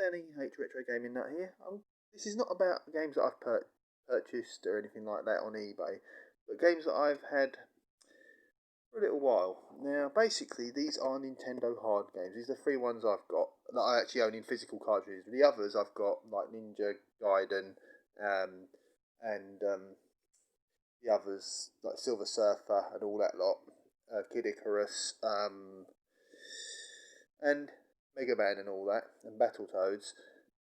Danny H Retro Gaming Nut here. This is not about games that I've purchased or anything like that on eBay, but games that I've had for a little while. Now, basically, these are Nintendo Hard games. These are the 3 ones I've got that I actually own in physical cartridges. The others I've got, like Ninja Gaiden, and the others, like Silver Surfer and all that lot, Kid Icarus, and Mega Man and all that, and Battletoads.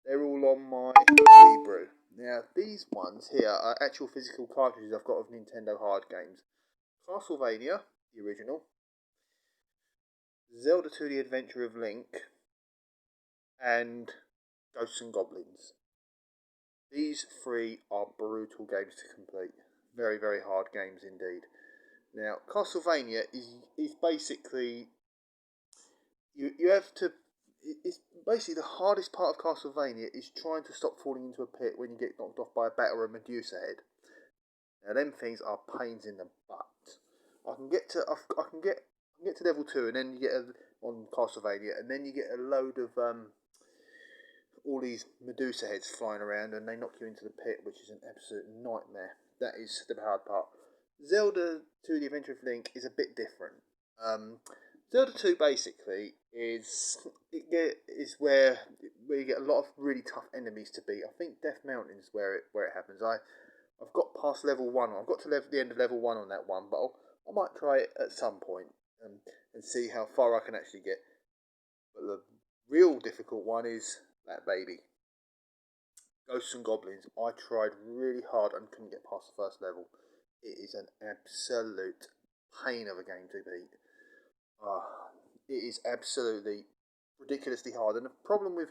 They're all on my homebrew. Now, these ones here are actual physical cartridges I've got of Nintendo Hard games. Castlevania, the original, Zelda 2 The Adventure of Link, and Ghosts and Goblins. These 3 are brutal games to complete. Very, very hard games indeed. Now, Castlevania is basically, you have to, it's basically the hardest part of Castlevania is trying to stop falling into a pit when you get knocked off by a bat or a Medusa head. Now, them things are pains in the butt. I can get to level 2, and then you get on Castlevania, and then you get a load of all these Medusa heads flying around, and they knock you into the pit, which is an absolute nightmare. That is the hard part. Zelda 2 The Adventure of Link is a bit different. Zelda 2 basically is where you get a lot of really tough enemies to beat. I think Death Mountain is where it happens. I've got past level 1. I've got to the end of level 1 on that one, but I might try it at some point and see how far I can actually get. But the real difficult one is that baby. Ghosts and Goblins. I tried really hard and couldn't get past the first level. It is an absolute pain of a game to beat. It is absolutely ridiculously hard. And the problem with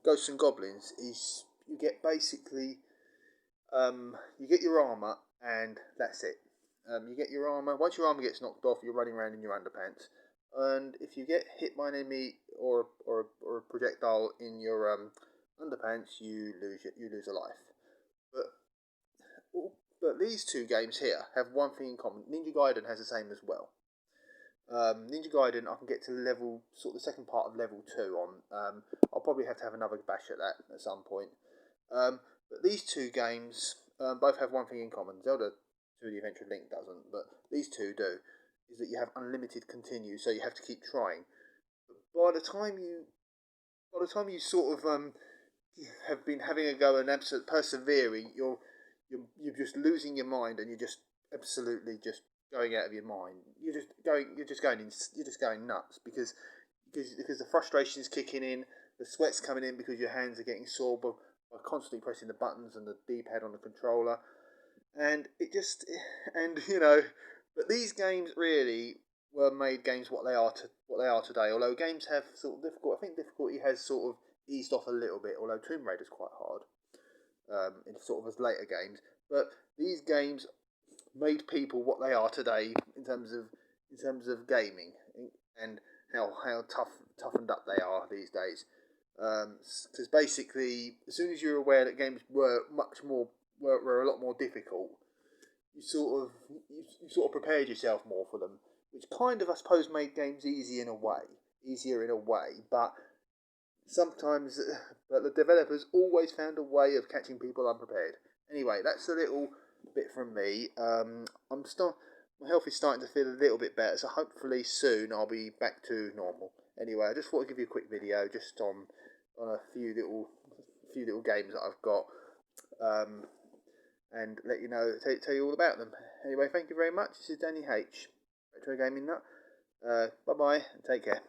Ghosts and Goblins is you get basically you get your armour and that's it. You get your armour. Once your armour gets knocked off, you're running around in your underpants. And if you get hit by an enemy or a projectile in your underpants, you lose a life. But these 2 games here have one thing in common. Ninja Gaiden has the same as well. Ninja Gaiden, I can get to level, sort of the second part of level 2 on. I'll probably have to have another bash at that at some point. But these 2 games both have one thing in common. Zelda 2 The Adventure of Link doesn't, but these 2 do. Is that you have unlimited continue, so you have to keep trying. But by the time you sort of have been having a go and absolute persevering, you're just losing your mind, and you're just absolutely just going out of your mind. You're just going nuts because the frustration is kicking in, the sweat's coming in because your hands are getting sore by constantly pressing the buttons and the D-pad on the controller, and but these games really were made games what they are today. Although games have sort of I think difficulty has sort of eased off a little bit. Although Tomb Raider's quite hard in sort of as later games, but these games made people what they are today in terms of gaming and how toughened up they are these days. Because basically, as soon as you're aware that games were a lot more difficult, you sort of prepared yourself more for them, which kind of, I suppose, made games easier in a way. But sometimes, the developers always found a way of catching people unprepared. Anyway, that's a little bit from me. My health is starting to feel a little bit better, so hopefully soon I'll be back to normal. Anyway, I just thought I'd give you a quick video just on a few little games that I've got, and let you know, tell you all about them. Anyway, thank you very much. This is Danny H, Retro Gaming Nut. Bye bye, and take care.